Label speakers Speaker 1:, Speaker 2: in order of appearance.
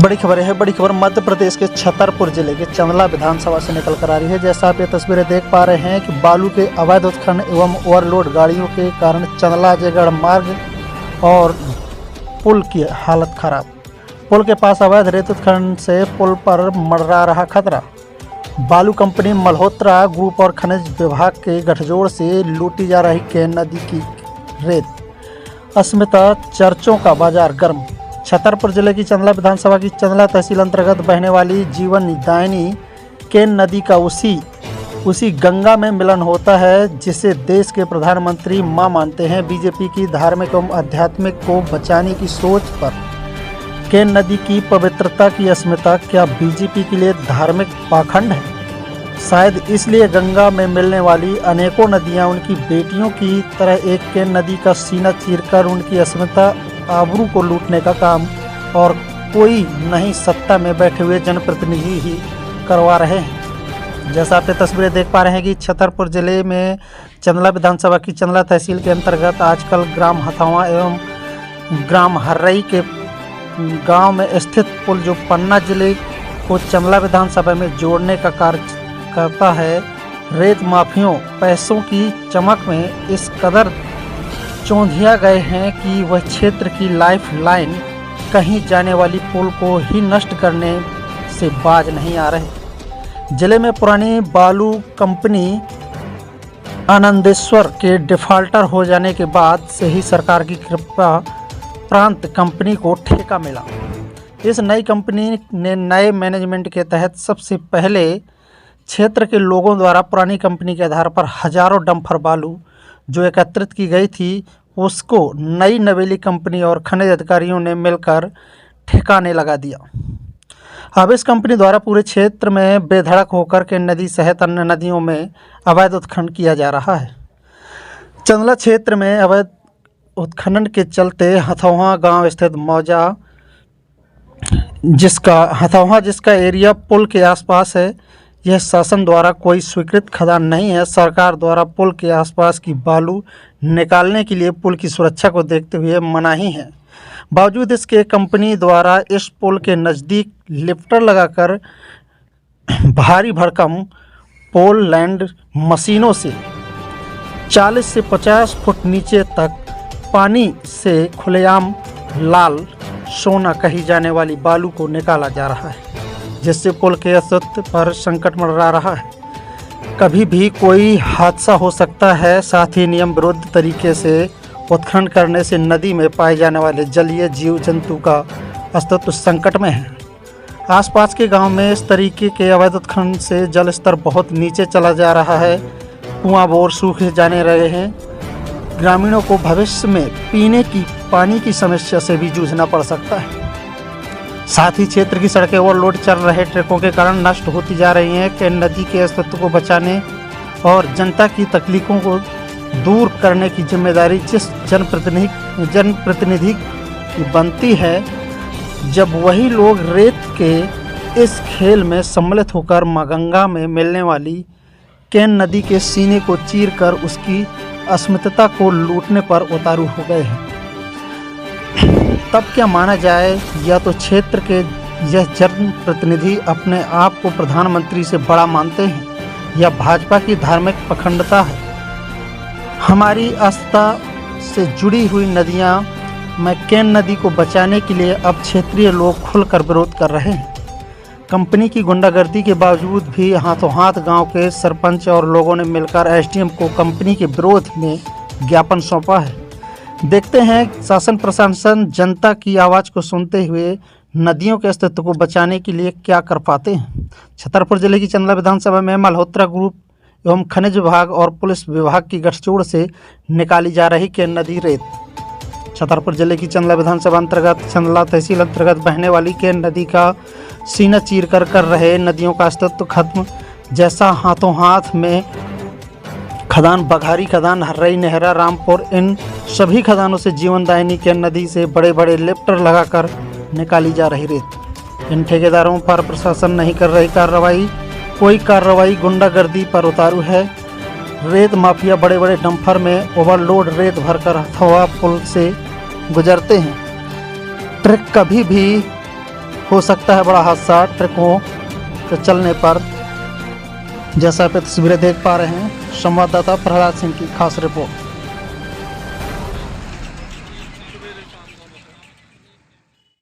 Speaker 1: बड़ी खबर है। बड़ी खबर मध्य प्रदेश के छतरपुर जिले के चंदला विधानसभा से निकल कर आ रही है। जैसा आप ये तस्वीरें देख पा रहे हैं कि बालू के अवैध उत्खनन एवं ओवरलोड गाड़ियों के कारण चंदला जयगढ़ मार्ग और पुल की हालत खराब। पुल के पास अवैध रेत उत्खनन से पुल पर मंडरा रहा खतरा। बालू कंपनी मल्होत्रा ग्रुप और खनिज विभाग के गठजोड़ से लूटी जा रही केन नदी की रेत। अस्मिता चर्चों का बाजार गर्म। छतरपुर जिले की चंदला विधानसभा की चंदला तहसील अंतर्गत बहने वाली जीवन दायिनी केन नदी का उसी गंगा में मिलन होता है जिसे देश के प्रधानमंत्री मां मानते हैं। बीजेपी की धार्मिक एवं आध्यात्मिक को बचाने की सोच पर केन नदी की पवित्रता की अस्मिता क्या बीजेपी के लिए धार्मिक पाखंड है? शायद इसलिए गंगा में मिलने वाली अनेकों नदियां उनकी बेटियों की तरह एक केन नदी का सीना चीरकर उनकी अस्मिता आबरू को लूटने का काम और कोई नहीं सत्ता में बैठे हुए जनप्रतिनिधि ही करवा रहे हैं। जैसा आप ये तस्वीरें देख पा रहे हैं कि छतरपुर जिले में चंदला विधानसभा की चंदला तहसील के अंतर्गत आजकल ग्राम हथौआ एवं ग्राम हर्रई के गांव में स्थित पुल जो पन्ना जिले को चंदला विधानसभा में जोड़ने का कार्य करता है, रेत माफियों पैसों की चमक में इस कदर चौंधिया गए हैं कि वह क्षेत्र की लाइफ लाइन कहीं जाने वाली पुल को ही नष्ट करने से बाज नहीं आ रहे। जिले में पुरानी बालू कंपनी आनंदेश्वर के डिफाल्टर हो जाने के बाद से ही सरकार की कृपा प्रांत कंपनी को ठेका मिला। इस नई कंपनी ने नए मैनेजमेंट के तहत सबसे पहले क्षेत्र के लोगों द्वारा पुरानी कंपनी के आधार पर हजारों डंपर बालू जो एकत्रित की गई थी उसको नई नवेली कंपनी और खनिज अधिकारियों ने मिलकर ठिकाने लगा दिया। अब इस कंपनी द्वारा पूरे क्षेत्र में बेधड़क होकर के नदी सहित अन्य नदियों में अवैध उत्खनन किया जा रहा है। चंदला क्षेत्र में अवैध उत्खनन के चलते हथौआ गांव स्थित मौजा जिसका एरिया पुल के आसपास है, यह शासन द्वारा कोई स्वीकृत खदान नहीं है। सरकार द्वारा पुल के आसपास की बालू निकालने के लिए पुल की सुरक्षा को देखते हुए मनाही है। बावजूद इसके कंपनी द्वारा इस पुल के नज़दीक लिफ्टर लगाकर भारी भरकम पोल लैंड मशीनों से 40 से 50 फुट नीचे तक पानी से खुलेआम लाल सोना कही जाने वाली बालू को निकाला जा रहा है, जिससे पुल के अस्तित्व पर संकट मंडरा रहा है। कभी भी कोई हादसा हो सकता है। साथ ही नियम विरुद्ध तरीके से उत्खनन करने से नदी में पाए जाने वाले जलीय जीव जंतु का अस्तित्व संकट में है। आसपास के गांव में इस तरीके के अवैध उत्खनन से जल स्तर बहुत नीचे चला जा रहा है। कुआं बोर सूखे जाने रहे हैं। ग्रामीणों को भविष्य में पीने की पानी की समस्या से भी जूझना पड़ सकता है। साथ ही क्षेत्र की सड़कें ओवरलोड चल रहे ट्रकों के कारण नष्ट होती जा रही हैं। केन नदी के अस्तित्व को बचाने और जनता की तकलीफों को दूर करने की जिम्मेदारी जिस जनप्रतिनिधि की बनती है, जब वही लोग रेत के इस खेल में सम्मिलित होकर मां गंगा में मिलने वाली केन नदी के सीने को चीरकर उसकी अस्मिता को लूटने पर उतारू हो गए हैं, तब क्या माना जाए? या तो क्षेत्र के यह जनप्रतिनिधि अपने आप को प्रधानमंत्री से बड़ा मानते हैं या भाजपा की धार्मिक पखंडता है। हमारी आस्था से जुड़ी हुई नदियां में केन नदी को बचाने के लिए अब क्षेत्रीय लोग खुलकर विरोध कर रहे हैं। कंपनी की गुंडागर्दी के बावजूद भी हाथों हाथ गांव के सरपंच और लोगों ने मिलकर एसडीएम को कंपनी के विरोध में ज्ञापन सौंपा है। देखते हैं शासन प्रशासन जनता की आवाज़ को सुनते हुए नदियों के अस्तित्व को बचाने के लिए क्या कर पाते हैं। छतरपुर जिले की चंदला विधानसभा में मल्होत्रा ग्रुप एवं खनिज विभाग और पुलिस विभाग की गठजोड़ से निकाली जा रही केन नदी रेत। छतरपुर जिले की चंदला विधानसभा अंतर्गत चंदला तहसील अंतर्गत बहने वाली केन नदी का सीना चीर कर रहे नदियों का अस्तित्व खत्म। जैसा हाथों हाथ में खदान बघारी खदान, हर्रई, नेहरा, रामपुर, इन सभी खदानों से जीवन दायिनी केन नदी से बड़े बड़े लिफ्टर लगाकर निकाली जा रही रेत। इन ठेकेदारों पर प्रशासन नहीं कर रही कार्रवाई। कोई कार्रवाई गुंडागर्दी पर उतारू है। रेत माफिया बड़े बड़े डंपर में ओवरलोड रेत भरकर हथौआ पुल से गुजरते हैं। ट्रक कभी भी हो सकता है बड़ा हादसा ट्रकों के चलने पर। जैसा आप तस्वीरें देख पा रहे हैं, संवाददाता प्रहलाद सिंह की खास रिपोर्ट।